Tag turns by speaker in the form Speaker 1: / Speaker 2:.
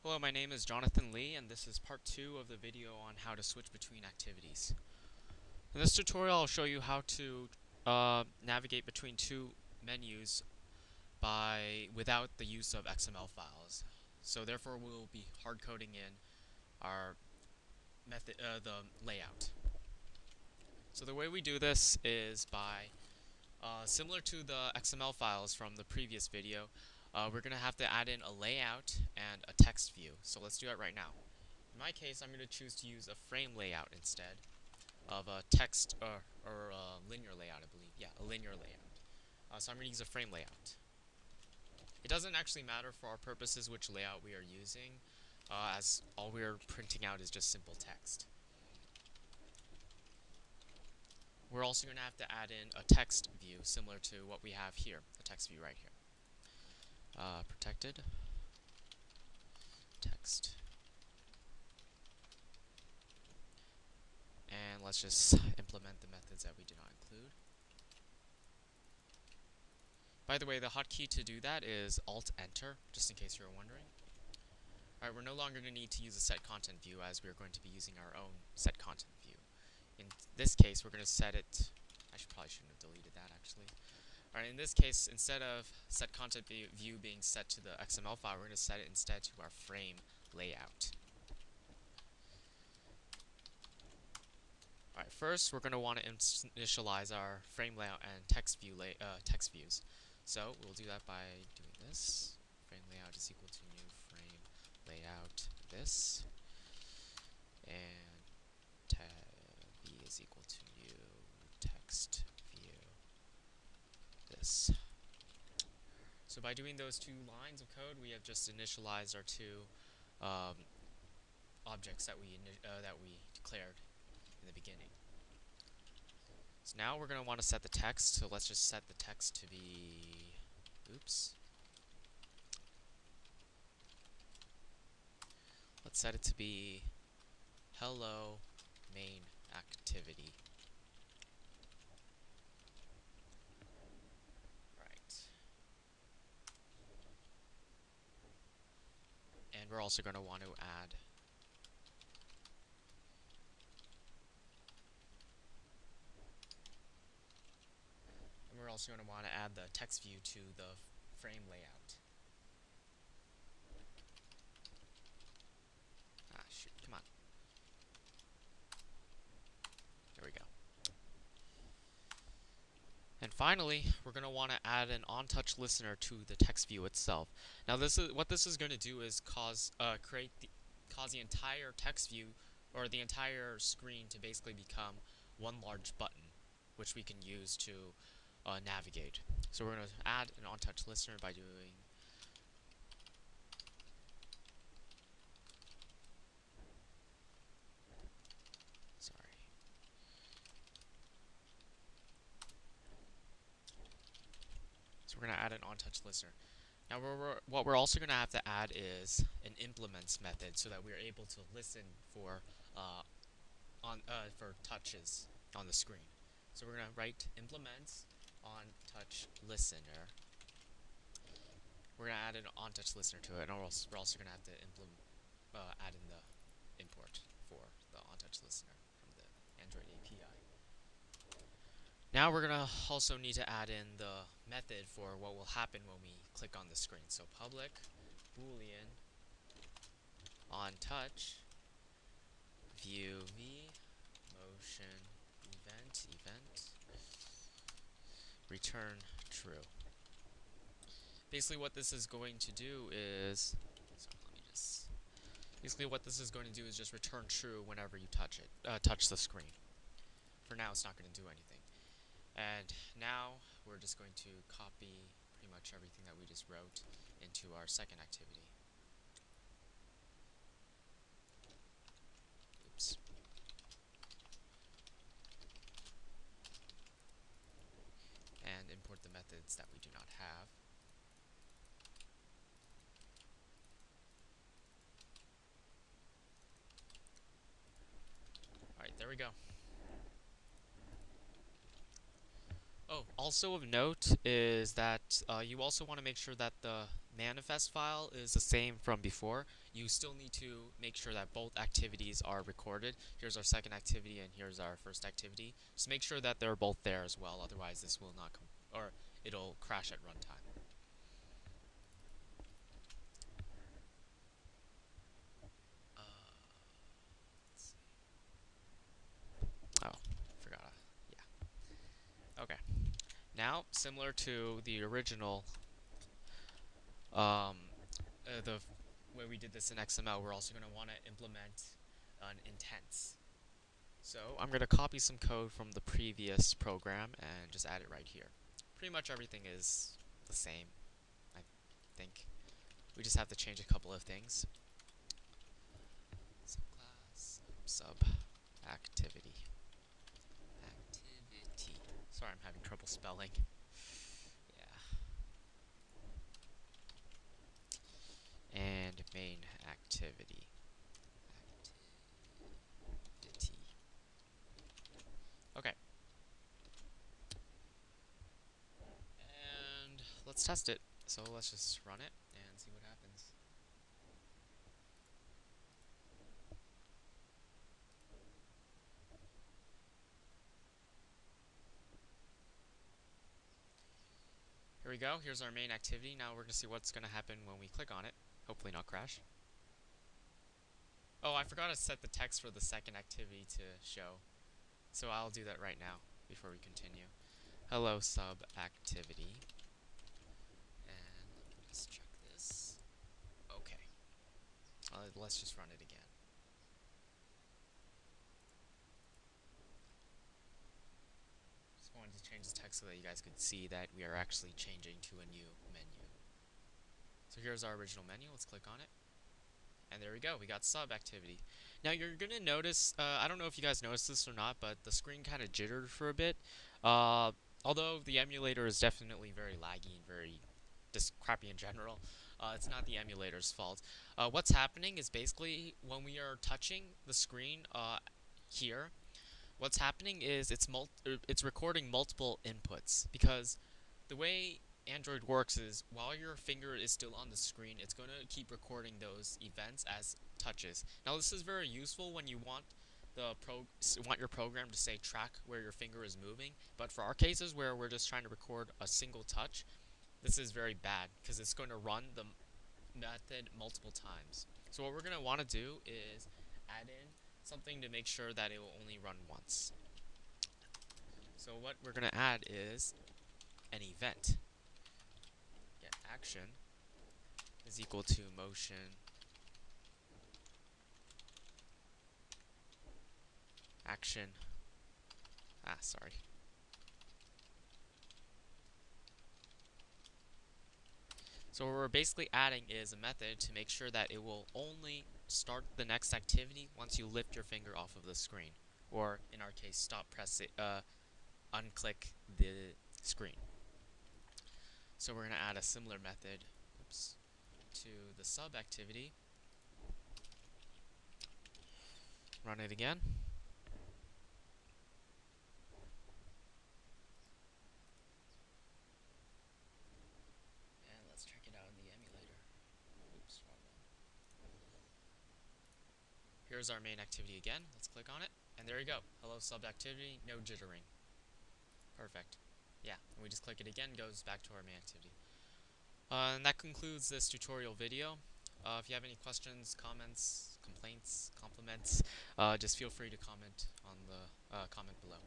Speaker 1: Hello, my name is Jonathan Lee, and this is part 2 of the video on how to switch between activities. In this tutorial, I'll show you how to navigate between two menus without the use of XML files. So therefore, we'll be hard coding in our the layout. So the way we do this is by similar to the XML files from the previous video. We're going to have to add in a layout and a text view. So let's do that right now. In my case, I'm going to choose to use a frame layout instead of a text or a linear layout, I believe. Yeah, a linear layout. So I'm going to use a frame layout. It doesn't actually matter for our purposes which layout we are using, as all we're printing out is just simple text. We're also going to have to add in a text view similar to what we have here, a text view right here. Protected text. And let's just implement the methods that we did not include. By the way, the hotkey to do that is Alt-Enter, just in case you're wondering. Alright, we're no longer going to need to use a set content view as we're going to be using our own set content view. In this case, we're going to set it... probably shouldn't have deleted that, actually. Alright, in this case, instead of set content view being set to the XML file, we're going to set it instead to our frame layout. Alright, first we're going to want to initialize our frame layout and text views. So we'll do that by doing this. Frame layout is equal to new frame layout this. And v is equal to new text view this. So by doing those two lines of code, we have just initialized our two objects that we declared in the beginning. So now we're going to want to set the text, so let's just set the text to be... Oops. Let's set it to be hello main activity. Right. And we're also going to want to add the text view to the frame layout. Ah, shoot, come on. There we go. And finally, we're going to want to add an on-touch listener to the text view itself. Now, what this is going to do is cause the entire text view or the entire screen to basically become one large button, which we can use to navigate. So we're going to add an on-touch listener by doing So we're going to add an on-touch listener. Now what we're also going to have to add is an implements method so that we're able to listen for touches on the screen. So we're going to write implements on touch listener. We're going to add an on touch listener to it, and we're also going to have to add in the import for the on touch listener from the Android API. Now we're going to also need to add in the method for what will happen when we click on the screen. So public boolean on touch view v motion event return true. Basically what this is going to do is just return true whenever you touch the screen. For now, it's not going to do anything. And now we're just going to copy pretty much everything that we just wrote into our second activity. Oops. And import the methods that we do not have. Alright, there we go. Oh, also of note is that you also want to make sure that manifest file is the same from before. You still need to make sure that both activities are recorded. Here's our second activity and here's our first activity. Just make sure that they're both there as well, otherwise this will not come, or it'll crash at runtime. Uh, oh, forgot. Yeah. Okay. Now, similar to the original, the way we did this in XML, we're also going to want to implement an intents. So I'm going to copy some code from the previous program and just add it right here. Pretty much everything is the same, I think. We just have to change a couple of things. Subclass, sub, activity. Activity. Sorry, I'm having trouble spelling. Yeah. And main activity. Activity. Okay. And let's test it. So let's just run it and see what happens. Here we go. Here's our main activity. Now we're going to see what's going to happen when we click on it. Hopefully not crash. Oh, I forgot to set the text for the second activity to show. So I'll do that right now before we continue. Hello sub activity. And let me just check this. Okay. Let's just run it again. Just wanted to change the text so that you guys could see that we are actually changing to a new menu. So here's our original menu. Let's click on it. And there we go, we got sub activity. Now you're going to notice, I don't know if you guys noticed this or not, but the screen kind of jittered for a bit. Although the emulator is definitely very laggy and very just crappy in general, it's not the emulator's fault. What's happening is basically when we are touching the screen here, what's happening is it's recording multiple inputs, because the way Android works is while your finger is still on the screen, it's going to keep recording those events as touches. Now this is very useful when you want your program to say track where your finger is moving, but for our cases where we're just trying to record a single touch, this is very bad because it's going to run the method multiple times. So what we're going to want to do is add in something to make sure that it will only run once. So what we're going to add is an event. Get action is equal to motion action. Sorry. So what we're basically adding is a method to make sure that it will only start the next activity once you lift your finger off of the screen, or in our case, stop pressing, unclick the screen. So we're going to add a similar method, to the sub activity. Run it again. And let's check it out in the emulator. Oops, wrong one. Here's our main activity again. Let's click on it. And there you go. Hello sub activity, no jittering. Perfect. Yeah, and we just click it again, goes back to our main activity. And that concludes this tutorial video. If you have any questions, comments, complaints, compliments, just feel free to comment on the comment below.